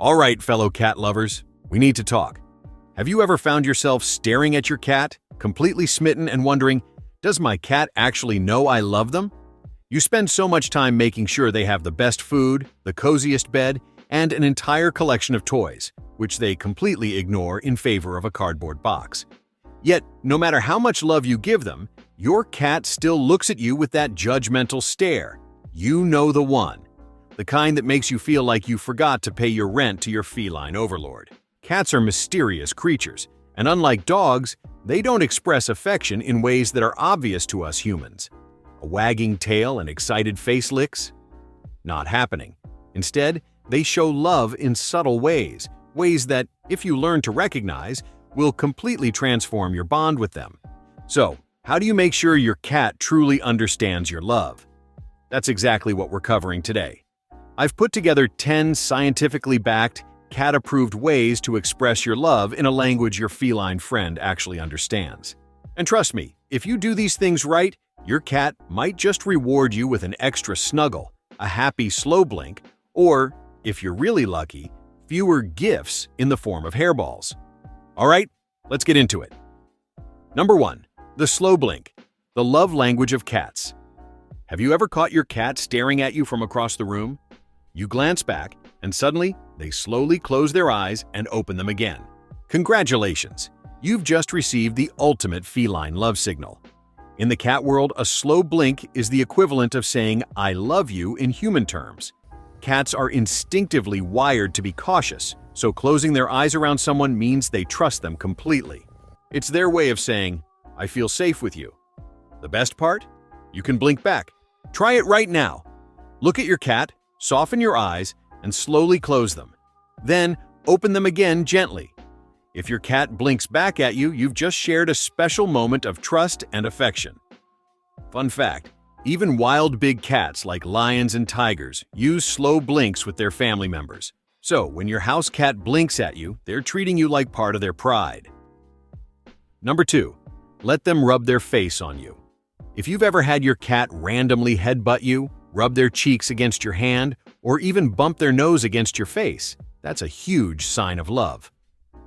All right, fellow cat lovers, we need to talk. Have you ever found yourself staring at your cat, completely smitten and wondering, does my cat actually know I love them? You spend so much time making sure they have the best food, the coziest bed, and an entire collection of toys, which they completely ignore in favor of a cardboard box. Yet, no matter how much love you give them, your cat still looks at you with that judgmental stare. You know the one. The kind that makes you feel like you forgot to pay your rent to your feline overlord. Cats are mysterious creatures, and unlike dogs, they don't express affection in ways that are obvious to us humans. A wagging tail and excited face licks? Not happening. Instead, they show love in subtle ways that, if you learn to recognize, will completely transform your bond with them. So, how do you make sure your cat truly understands your love? That's exactly what we're covering today. I've put together 10 scientifically backed, cat-approved ways to express your love in a language your feline friend actually understands. And trust me, if you do these things right, your cat might just reward you with an extra snuggle, a happy slow blink, or, if you're really lucky, fewer gifts in the form of hairballs. All right, let's get into it. Number 1. The slow blink, the love language of cats. Have you ever caught your cat staring at you from across the room? You glance back, and suddenly, they slowly close their eyes and open them again. Congratulations! You've just received the ultimate feline love signal. In the cat world, a slow blink is the equivalent of saying "I love you" in human terms. Cats are instinctively wired to be cautious, so closing their eyes around someone means they trust them completely. It's their way of saying, "I feel safe with you." The best part? You can blink back. Try it right now. Look at your cat, soften your eyes, and slowly close them. Then, open them again gently. If your cat blinks back at you, you've just shared a special moment of trust and affection. Fun fact, even wild big cats like lions and tigers use slow blinks with their family members. So, when your house cat blinks at you, they're treating you like part of their pride. Number 2. Let them rub their face on you. If you've ever had your cat randomly headbutt you, rub their cheeks against your hand, or even bump their nose against your face, that's a huge sign of love.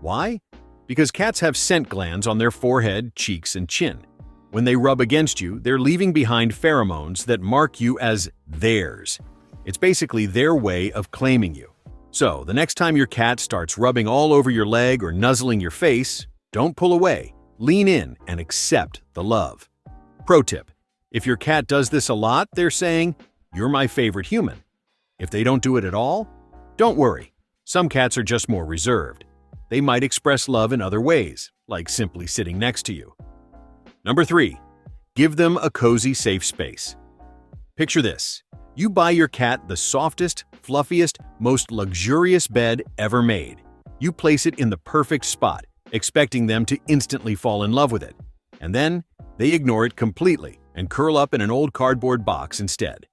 Why? Because cats have scent glands on their forehead, cheeks, and chin. When they rub against you, they're leaving behind pheromones that mark you as theirs. It's basically their way of claiming you. So, the next time your cat starts rubbing all over your leg or nuzzling your face, don't pull away. Lean in and accept the love. Pro tip: if your cat does this a lot, they're saying, "You're my favorite human." If they don't do it at all, don't worry. Some cats are just more reserved. They might express love in other ways, like simply sitting next to you. Number 3. Give them a cozy, safe space. Picture this. You buy your cat the softest, fluffiest, most luxurious bed ever made. You place it in the perfect spot, expecting them to instantly fall in love with it. And then, they ignore it completely and curl up in an old cardboard box instead.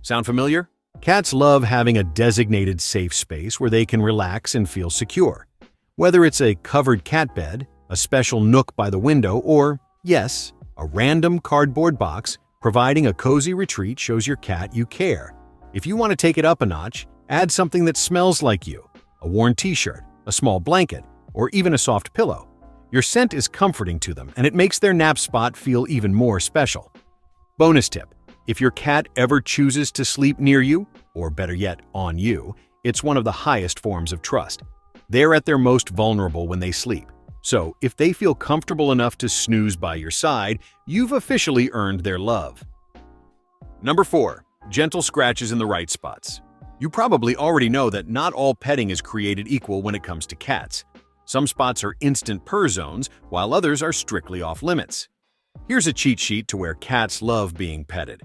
Sound familiar? Cats love having a designated safe space where they can relax and feel secure. Whether it's a covered cat bed, a special nook by the window, or, yes, a random cardboard box, providing a cozy retreat shows your cat you care. If you want to take it up a notch, add something that smells like you, a worn t-shirt, a small blanket, or even a soft pillow. Your scent is comforting to them, and it makes their nap spot feel even more special. Bonus tip: if your cat ever chooses to sleep near you, or better yet, on you, it's one of the highest forms of trust. They're at their most vulnerable when they sleep. So, if they feel comfortable enough to snooze by your side, you've officially earned their love. Number 4. Gentle scratches in the right spots. You probably already know that not all petting is created equal when it comes to cats. Some spots are instant purr zones, while others are strictly off limits. Here's a cheat sheet to where cats love being petted.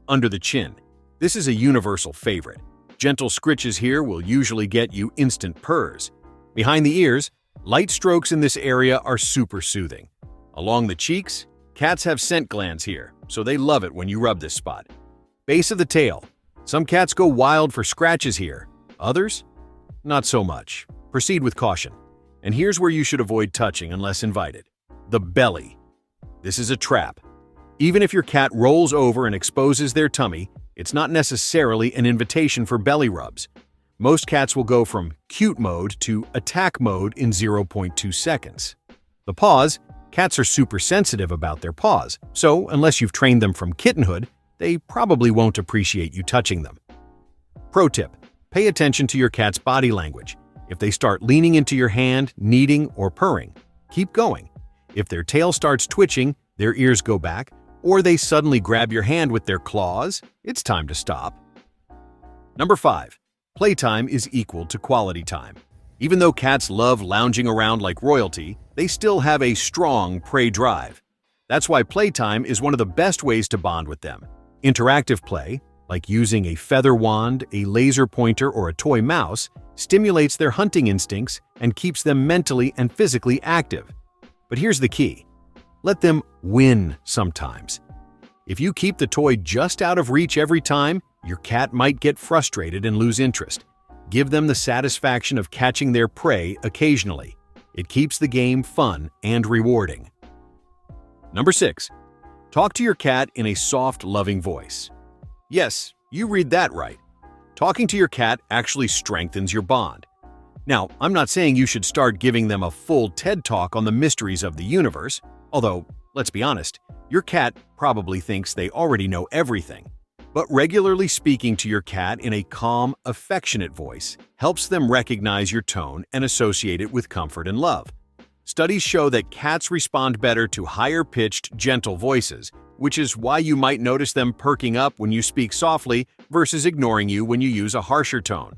Under the chin. This is a universal favorite. Gentle scritches here will usually get you instant purrs. Behind the ears, light strokes in this area are super soothing. Along the cheeks, cats have scent glands here, so they love it when you rub this spot. Base of the tail. Some cats go wild for scratches here. Others? Not so much. Proceed with caution. And here's where you should avoid touching unless invited. The belly. This is a trap. Even if your cat rolls over and exposes their tummy, it's not necessarily an invitation for belly rubs. Most cats will go from cute mode to attack mode in 0.2 seconds. The paws. Cats are super sensitive about their paws, so unless you've trained them from kittenhood, they probably won't appreciate you touching them. Pro tip: pay attention to your cat's body language. If they start leaning into your hand, kneading, or purring, keep going. If their tail starts twitching, their ears go back, or they suddenly grab your hand with their claws, it's time to stop. Number 5. Playtime is equal to quality time. Even though cats love lounging around like royalty, they still have a strong prey drive. That's why playtime is one of the best ways to bond with them. Interactive play, like using a feather wand, a laser pointer, or a toy mouse, stimulates their hunting instincts and keeps them mentally and physically active. But here's the key: let them win sometimes. If you keep the toy just out of reach every time, your cat might get frustrated and lose interest. Give them the satisfaction of catching their prey occasionally. It keeps the game fun and rewarding. Number 6. Talk to your cat in a soft, loving voice. Yes, you read that right. Talking to your cat actually strengthens your bond. Now, I'm not saying you should start giving them a full TED Talk on the mysteries of the universe, although, let's be honest, your cat probably thinks they already know everything. But regularly speaking to your cat in a calm, affectionate voice helps them recognize your tone and associate it with comfort and love. Studies show that cats respond better to higher-pitched, gentle voices, which is why you might notice them perking up when you speak softly versus ignoring you when you use a harsher tone.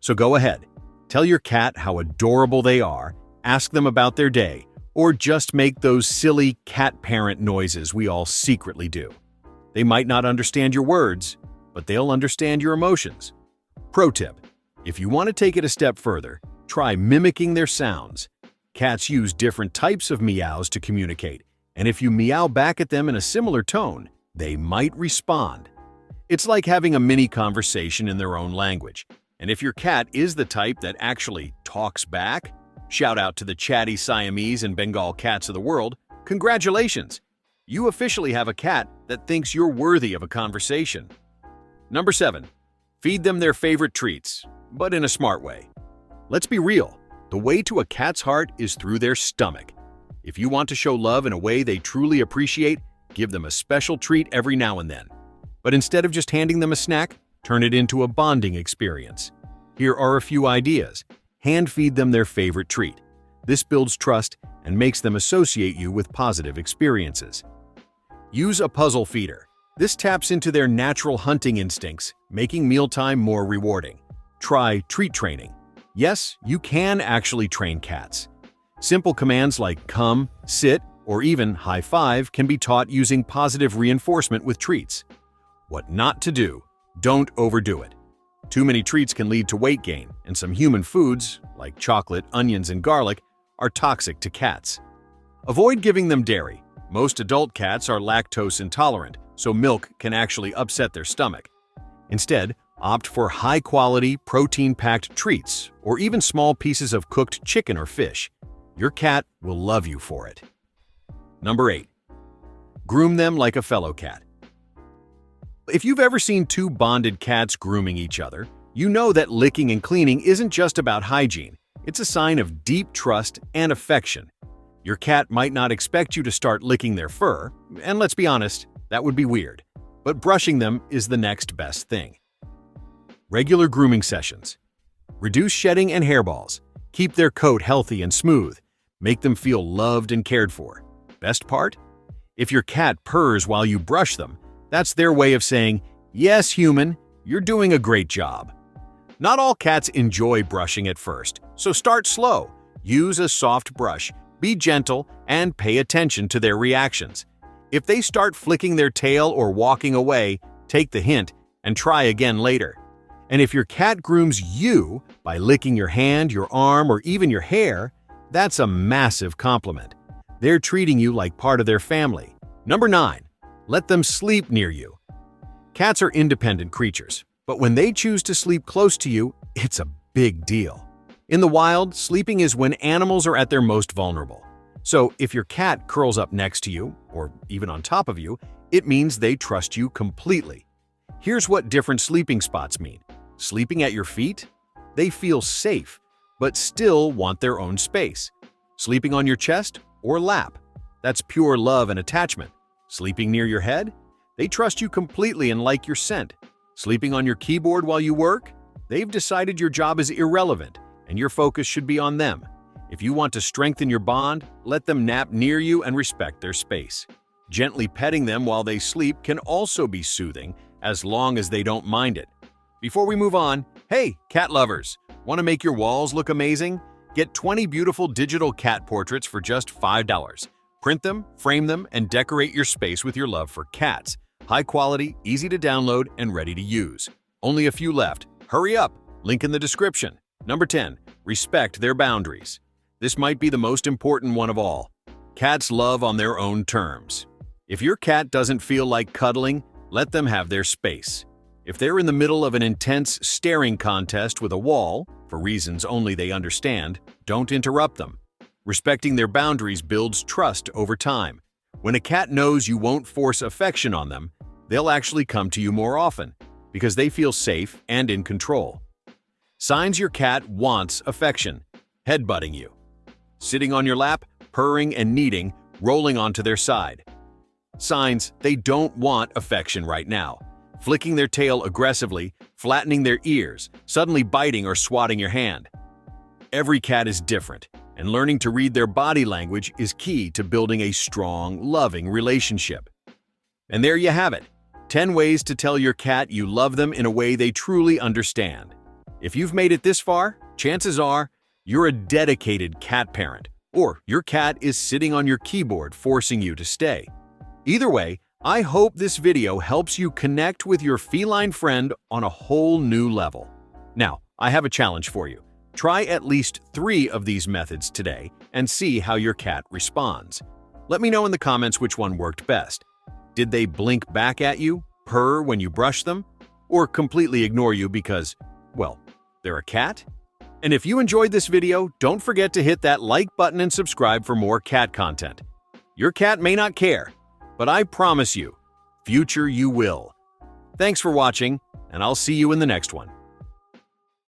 So go ahead, tell your cat how adorable they are, ask them about their day, or just make those silly cat parent noises we all secretly do. They might not understand your words, but they'll understand your emotions. Pro tip: if you want to take it a step further, try mimicking their sounds. Cats use different types of meows to communicate, and if you meow back at them in a similar tone, they might respond. It's like having a mini conversation in their own language. And if your cat is the type that actually talks back, shout out to the chatty Siamese and Bengal cats of the world, congratulations! You officially have a cat that thinks you're worthy of a conversation. Number 7. Feed them their favorite treats, but in a smart way. Let's be real, the way to a cat's heart is through their stomach. If you want to show love in a way they truly appreciate, give them a special treat every now and then. But instead of just handing them a snack, turn it into a bonding experience. Here are a few ideas. Hand feed them their favorite treat. This builds trust and makes them associate you with positive experiences. Use a puzzle feeder. This taps into their natural hunting instincts, making mealtime more rewarding. Try treat training. Yes, you can actually train cats. Simple commands like come, sit, or even high five can be taught using positive reinforcement with treats. What not to do: don't overdo it. Too many treats can lead to weight gain, and some human foods, like chocolate, onions, and garlic, are toxic to cats. Avoid giving them dairy. Most adult cats are lactose intolerant, so milk can actually upset their stomach. Instead, opt for high-quality, protein-packed treats or even small pieces of cooked chicken or fish. Your cat will love you for it. Number 8. Groom them like a fellow cat. If you've ever seen two bonded cats grooming each other, you know that licking and cleaning isn't just about hygiene. It's a sign of deep trust and affection. Your cat might not expect you to start licking their fur, and let's be honest, that would be weird. But brushing them is the next best thing. Regular grooming sessions. Reduce shedding and hairballs. Keep their coat healthy and smooth. Make them feel loved and cared for. Best part? If your cat purrs while you brush them, that's their way of saying, "Yes, human, you're doing a great job." Not all cats enjoy brushing at first, so start slow. Use a soft brush. Be gentle and pay attention to their reactions. If they start flicking their tail or walking away, take the hint and try again later. And if your cat grooms you by licking your hand, your arm, or even your hair, that's a massive compliment. They're treating you like part of their family. Number 9. Let them sleep near you. Cats are independent creatures, but when they choose to sleep close to you, it's a big deal. In the wild, sleeping is when animals are at their most vulnerable. So if your cat curls up next to you, or even on top of you, it means they trust you completely. Here's what different sleeping spots mean. Sleeping at your feet? they feel safe, but still want their own space. Sleeping on your chest or lap, that's pure love and attachment. Sleeping near your head, they trust you completely and like your scent. Sleeping on your keyboard while you work, they've decided your job is irrelevant and your focus should be on them. If you want to strengthen your bond, let them nap near you and respect their space. Gently petting them while they sleep can also be soothing, as long as they don't mind it. Before we move on, hey, cat lovers! Want to make your walls look amazing? Get 20 beautiful digital cat portraits for just $5. Print them, frame them, and decorate your space with your love for cats. High quality, easy to download, and ready to use. Only a few left. Hurry up! Link in the description. Number 10. Respect their boundaries. This might be the most important one of all. Cats love on their own terms. If your cat doesn't feel like cuddling, let them have their space. If they're in the middle of an intense staring contest with a wall, for reasons only they understand, don't interrupt them. Respecting their boundaries builds trust over time. When a cat knows you won't force affection on them, they'll actually come to you more often because they feel safe and in control. Signs your cat wants affection: headbutting you, sitting on your lap, purring and kneading, rolling onto their side. Signs they don't want affection right now: flicking their tail aggressively, flattening their ears, suddenly biting or swatting your hand. Every cat is different, and learning to read their body language is key to building a strong, loving relationship. And there you have it, 10 ways to tell your cat you love them in a way they truly understand. If you've made it this far, chances are you're a dedicated cat parent, or your cat is sitting on your keyboard forcing you to stay. Either way, I hope this video helps you connect with your feline friend on a whole new level. Now, I have a challenge for you. Try at least 3 of these methods today and see how your cat responds. Let me know in the comments which one worked best. Did they blink back at you, purr when you brush them, or completely ignore you because, well, they're a cat? And if you enjoyed this video, don't forget to hit that like button and subscribe for more cat content. Your cat may not care, but I promise you, future you will. Thanks for watching, and I'll see you in the next one.